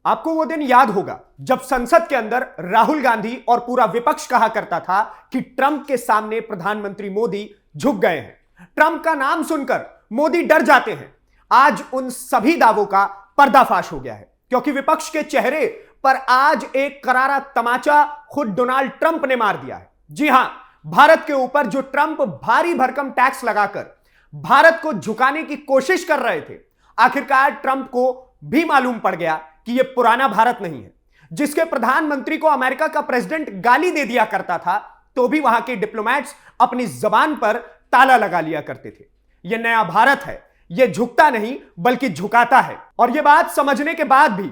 आपको वो दिन याद होगा जब संसद के अंदर राहुल गांधी और पूरा विपक्ष कहा करता था कि ट्रंप के सामने प्रधानमंत्री मोदी झुक गए हैं, ट्रंप का नाम सुनकर मोदी डर जाते हैं। आज उन सभी दावों का पर्दाफाश हो गया है, क्योंकि विपक्ष के चेहरे पर आज एक करारा तमाचा खुद डोनाल्ड ट्रंप ने मार दिया है। जी हां, भारत के ऊपर जो ट्रंप भारी भरकम टैक्स लगाकर भारत को झुकाने की कोशिश कर रहे थे, आखिरकार ट्रंप को भी मालूम पड़ गया कि यह पुराना भारत नहीं है, जिसके प्रधानमंत्री को अमेरिका का प्रेसिडेंट गाली दे दिया करता था तो भी वहां के डिप्लोमैट्स अपनी जबान पर ताला लगा लिया करते थे। यह नया भारत है, यह झुकता नहीं बल्कि झुकाता है। और यह बात समझने के बाद भी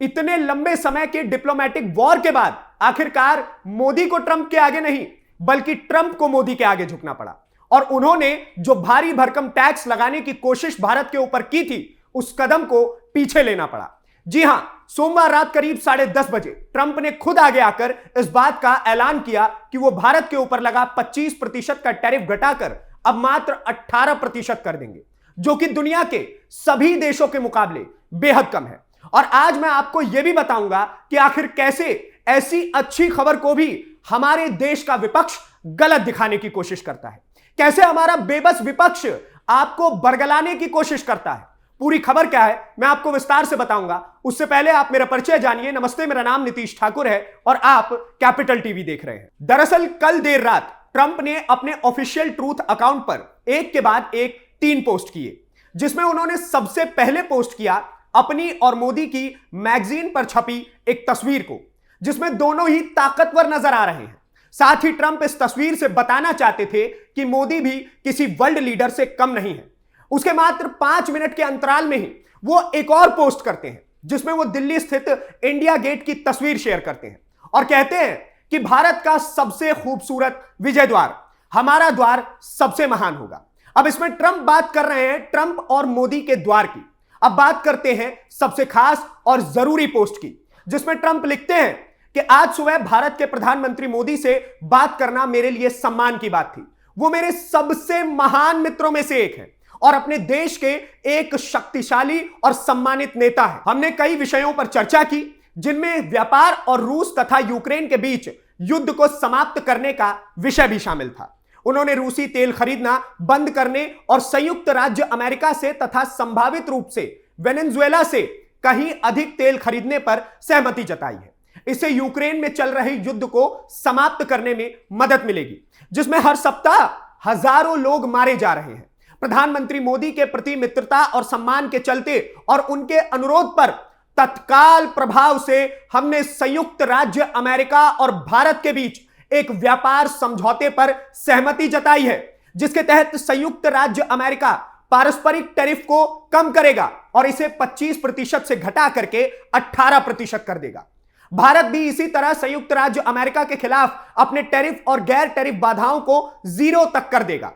इतने लंबे समय के डिप्लोमैटिक वॉर के बाद आखिरकार मोदी को ट्रंप के आगे नहीं बल्कि ट्रंप को मोदी के आगे झुकना पड़ा। और उन्होंने जो भारी भरकम टैक्स लगाने की कोशिश भारत के ऊपर की थी, उस कदम को पीछे लेना पड़ा। जी हां, सोमवार रात करीब 10:30 बजे ट्रंप ने खुद आगे आकर इस बात का ऐलान किया कि वो भारत के ऊपर लगा 25% का टैरिफ घटाकर अब मात्र 18% कर देंगे, जो कि दुनिया के सभी देशों के मुकाबले बेहद कम है। और आज मैं आपको यह भी बताऊंगा कि आखिर कैसे ऐसी अच्छी खबर को भी हमारे देश का विपक्ष गलत दिखाने की कोशिश करता है, कैसे हमारा बेबस विपक्ष आपको बरगलाने की कोशिश करता है। पूरी खबर क्या है मैं आपको विस्तार से बताऊंगा। उससे पहले आप मेरा परिचय जानिए। नमस्ते, मेरा नाम नीतीश ठाकुर है और आप कैपिटल टीवी देख रहे हैं। दरअसल कल देर रात ट्रंप ने अपने ऑफिशियल ट्रूथ अकाउंट पर एक के बाद एक 3 पोस्ट किए, जिसमें उन्होंने सबसे पहले पोस्ट किया अपनी और मोदी की मैगजीन पर छपी एक तस्वीर को, जिसमें दोनों ही ताकतवर नजर आ रहे हैं। साथ ही ट्रंप इस तस्वीर से बताना चाहते थे कि मोदी भी किसी वर्ल्ड लीडर से कम नहीं है। उसके मात्र 5 मिनट के अंतराल में ही वो एक और पोस्ट करते हैं, जिसमें वो दिल्ली स्थित इंडिया गेट की तस्वीर शेयर करते हैं और कहते हैं कि भारत का सबसे खूबसूरत विजय द्वार, हमारा द्वार सबसे महान होगा। अब इसमें ट्रंप बात कर रहे हैं ट्रंप और मोदी के द्वार की। अब बात करते हैं सबसे खास और जरूरी पोस्ट की, जिसमें ट्रंप लिखते हैं कि आज सुबह भारत के प्रधानमंत्री मोदी से बात करना मेरे लिए सम्मान की बात थी। वो मेरे सबसे महान मित्रों में से एक है और अपने देश के एक शक्तिशाली और सम्मानित नेता है। हमने कई विषयों पर चर्चा की, जिनमें व्यापार और रूस तथा यूक्रेन के बीच युद्ध को समाप्त करने का विषय भी शामिल था। उन्होंने रूसी तेल खरीदना बंद करने और संयुक्त राज्य अमेरिका से तथा संभावित रूप से वेनेजुएला से कहीं अधिक तेल खरीदने पर सहमति जताई है। इससे यूक्रेन में चल रहे युद्ध को समाप्त करने में मदद मिलेगी, जिसमें हर सप्ताह हजारों लोग मारे जा रहे हैं। प्रधानमंत्री मोदी के प्रति मित्रता और सम्मान के चलते और उनके अनुरोध पर तत्काल प्रभाव से हमने संयुक्त राज्य अमेरिका और भारत के बीच एक व्यापार समझौते पर सहमति जताई है, जिसके तहत संयुक्त राज्य अमेरिका पारस्परिक टैरिफ को कम करेगा और इसे 25% से घटा करके 18% कर देगा। भारत भी इसी तरह संयुक्त राज्य अमेरिका के खिलाफ अपने टैरिफ और गैर टैरिफ बाधाओं को 0 तक कर देगा।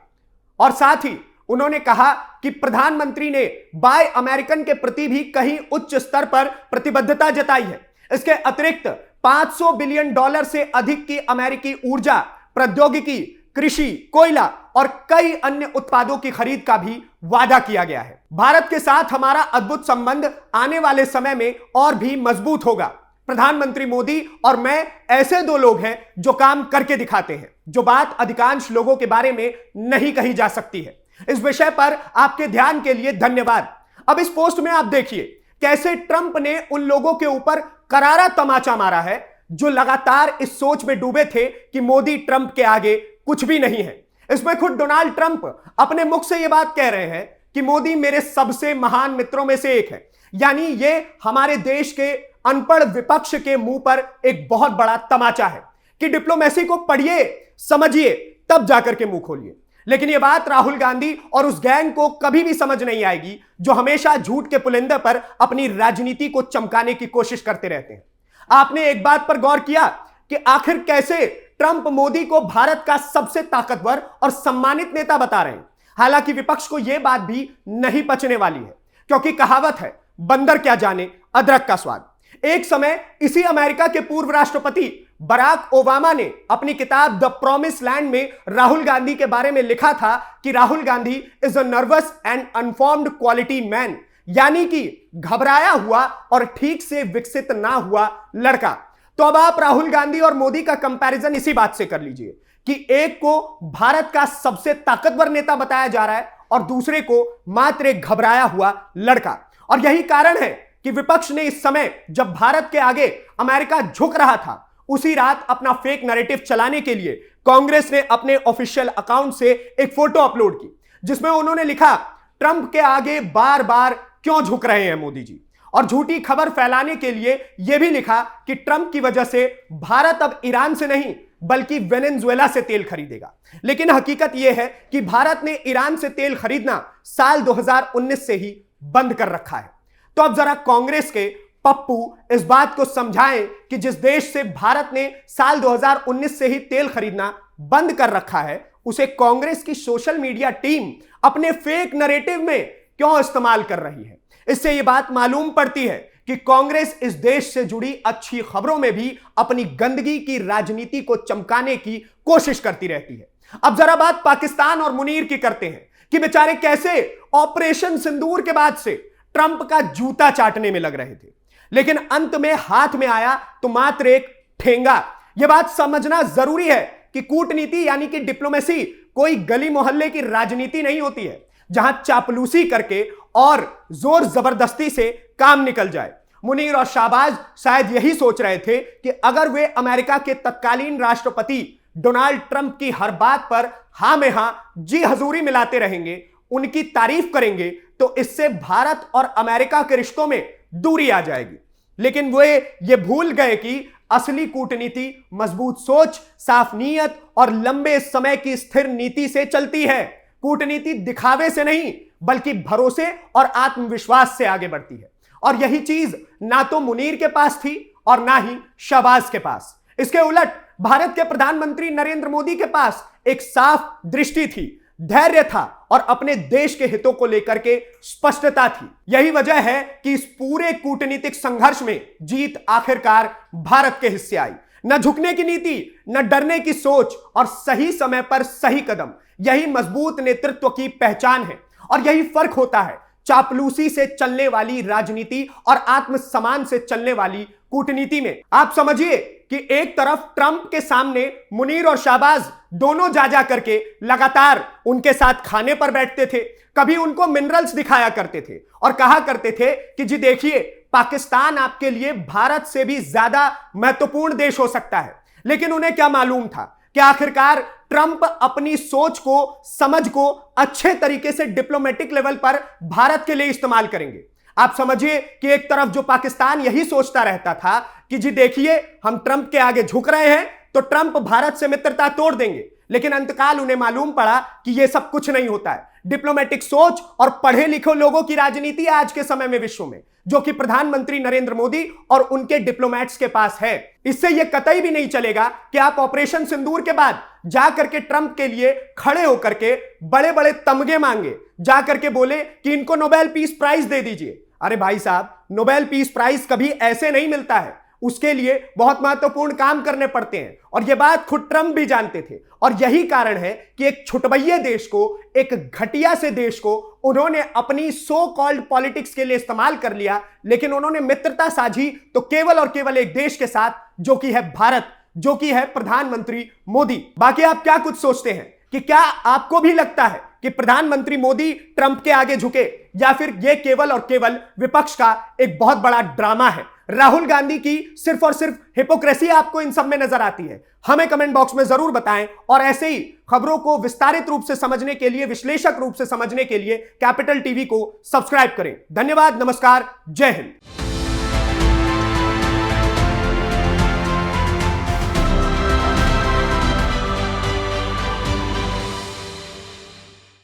और साथ ही उन्होंने कहा कि प्रधानमंत्री ने बाय अमेरिकन के प्रति भी कहीं उच्च स्तर पर प्रतिबद्धता जताई है। इसके अतिरिक्त $500 बिलियन से अधिक की अमेरिकी ऊर्जा, प्रौद्योगिकी, कृषि, कोयला और कई अन्य उत्पादों की खरीद का भी वादा किया गया है। भारत के साथ हमारा अद्भुत संबंध आने वाले समय में और भी मजबूत होगा। प्रधानमंत्री मोदी और मैं ऐसे 2 लोग हैं जो काम करके दिखाते हैं, जो बात अधिकांश लोगों के बारे में नहीं कही जा सकती है। इस विषय पर आपके ध्यान के लिए धन्यवाद। अब इस पोस्ट में आप देखिए कैसे ट्रंप ने उन लोगों के ऊपर करारा तमाचा मारा है जो लगातार इस सोच में डूबे थे कि मोदी ट्रंप के आगे कुछ भी नहीं है। इसमें खुद डोनाल्ड ट्रंप अपने मुख से यह बात कह रहे हैं कि मोदी मेरे सबसे महान मित्रों में से एक है। यानी यह हमारे देश के अनपढ़ विपक्ष के मुंह पर एक बहुत बड़ा तमाचा है कि डिप्लोमेसी को पढ़िए, समझिए, तब जाकर के मुंह खोलिए। लेकिन यह बात राहुल गांधी और उस गैंग को कभी भी समझ नहीं आएगी जो हमेशा झूठ के पुलिंदे पर अपनी राजनीति को चमकाने की कोशिश करते रहते हैं। आपने एक बात पर गौर किया कि आखिर कैसे ट्रंप मोदी को भारत का सबसे ताकतवर और सम्मानित नेता बता रहे हैं। हालांकि विपक्ष को यह बात भी नहीं पचने वाली है, क्योंकि कहावत है बंदर क्या जाने अदरक का स्वाद। एक समय इसी अमेरिका के पूर्व राष्ट्रपति बराक ओबामा ने अपनी किताब द प्रॉमिस लैंड में राहुल गांधी के बारे में लिखा था कि Rahul Gandhi is a nervous and unformed quality man, यानी कि घबराया हुआ और ठीक से विकसित ना हुआ लड़का। तो अब आप राहुल गांधी और मोदी का कंपैरिजन इसी बात से कर लीजिए कि एक को भारत का सबसे ताकतवर नेता बताया जा रहा है और दूसरे को मात्र एक घबराया हुआ लड़का। और यही कारण है कि विपक्ष ने इस समय, जब भारत के आगे अमेरिका झुक रहा था, उसी रात अपना फेक नैरेटिव चलाने के लिए कांग्रेस ने अपने ऑफिशियल अकाउंट से एक फोटो अपलोड की, जिसमें उन्होंने लिखा, ट्रंप के आगे बार बार क्यों झुक रहे हैं मोदी जी। और झूठी खबर फैलाने के लिए यह भी लिखा कि ट्रंप की वजह से भारत अब ईरान से नहीं बल्कि वेनेजुएला से तेल खरीदेगा। लेकिन हकीकत यह है कि भारत ने ईरान से तेल खरीदना साल 2019 से ही बंद कर रखा है। तो अब जरा कांग्रेस के पप्पू इस बात को समझाएं कि जिस देश से भारत ने साल 2019 से ही तेल खरीदना बंद कर रखा है, उसे कांग्रेस की सोशल मीडिया टीम अपने फेक नैरेटिव में क्यों इस्तेमाल कर रही है। इससे यह बात मालूम पड़ती है कि कांग्रेस इस देश से जुड़ी अच्छी खबरों में भी अपनी गंदगी की राजनीति को चमकाने की कोशिश करती रहती है। अब जरा बात पाकिस्तान और मुनीर की करते हैं कि बेचारे कैसे ऑपरेशन सिंदूर के बाद से ट्रंप का जूता चाटने में लग रहे थे, लेकिन अंत में हाथ में आया तो मात्र एक ठेंगा। यह बात समझना जरूरी है कि कूटनीति यानी कि डिप्लोमेसी कोई गली मोहल्ले की राजनीति नहीं होती है जहां चापलूसी करके और जोर जबरदस्ती से काम निकल जाए। मुनीर और शाहबाज शायद यही सोच रहे थे कि अगर वे अमेरिका के तत्कालीन राष्ट्रपति डोनाल्ड ट्रंप की हर बात पर हां में हां जी हजूरी मिलाते रहेंगे, उनकी तारीफ करेंगे, तो इससे भारत और अमेरिका के रिश्तों में दूरी आ जाएगी। लेकिन वे ये भूल गए कि असली कूटनीति मजबूत सोच, साफ नीयत और लंबे समय की स्थिर नीति से चलती है। कूटनीति दिखावे से नहीं बल्कि भरोसे और आत्मविश्वास से आगे बढ़ती है। और यही चीज ना तो मुनीर के पास थी और ना ही शहबाज के पास। इसके उलट भारत के प्रधानमंत्री नरेंद्र मोदी के पास एक साफ दृष्टि थी, धैर्य था और अपने देश के हितों को लेकर के स्पष्टता थी। यही वजह है कि इस पूरे कूटनीतिक संघर्ष में जीत आखिरकार भारत के हिस्से आई। न झुकने की नीति, न डरने की सोच और सही समय पर सही कदम, यही मजबूत नेतृत्व की पहचान है। और यही फर्क होता है चापलूसी से चलने वाली राजनीति और आत्मसम्मान से चलने वाली कूटनीति में। आप समझिए कि एक तरफ ट्रंप के सामने मुनीर और शाहबाज दोनों जा करके लगातार उनके साथ खाने पर बैठते थे, कभी उनको मिनरल्स दिखाया करते थे और कहा करते थे कि जी देखिए, पाकिस्तान आपके लिए भारत से भी ज्यादा महत्वपूर्ण देश हो सकता है। लेकिन उन्हें क्या मालूम था कि आखिरकार ट्रंप अपनी सोच को, समझ को अच्छे तरीके से डिप्लोमेटिक लेवल पर भारत के लिए इस्तेमाल करेंगे। आप समझिए कि एक तरफ जो पाकिस्तान यही सोचता रहता था कि जी देखिए, हम ट्रंप के आगे झुक रहे हैं तो ट्रंप भारत से मित्रता तोड़ देंगे, लेकिन अंतकाल उन्हें मालूम पड़ा कि यह सब कुछ नहीं होता है। डिप्लोमेटिक सोच और पढ़े लिखे लोगों की राजनीति आज के समय में विश्व में, जो कि प्रधानमंत्री नरेंद्र मोदी और उनके डिप्लोमेट्स के पास है। इससे यह कतई भी नहीं चलेगा कि आप ऑपरेशन सिंदूर के बाद जाकर के ट्रंप के लिए खड़े होकर के बड़े बड़े तमगे मांगे, जाकर के बोले कि इनको नोबेल पीस प्राइज दे दीजिए। अरे भाई साहब, नोबेल पीस प्राइज कभी ऐसे नहीं मिलता है, उसके लिए बहुत महत्वपूर्ण काम करने पड़ते हैं और यह बात खुद ट्रंप भी जानते थे। और यही कारण है कि एक छुटभैये देश को, एक घटिया से देश को उन्होंने अपनी सो कॉल्ड पॉलिटिक्स के लिए इस्तेमाल कर लिया, लेकिन उन्होंने मित्रता साझी तो केवल और केवल एक देश के साथ, जो कि है भारत, जो कि है प्रधानमंत्री मोदी। बाकी आप क्या कुछ सोचते हैं कि क्या आपको भी लगता है कि प्रधानमंत्री मोदी ट्रंप के आगे झुके, या फिर यह केवल और केवल विपक्ष का एक बहुत बड़ा ड्रामा है? राहुल गांधी की सिर्फ और सिर्फ हिपोक्रेसी आपको इन सब में नजर आती है? हमें कमेंट बॉक्स में जरूर बताएं। और ऐसे ही खबरों को विस्तारित रूप से समझने के लिए, विश्लेषक रूप से समझने के लिए कैपिटल टीवी को सब्सक्राइब करें। धन्यवाद, नमस्कार, जय हिंद।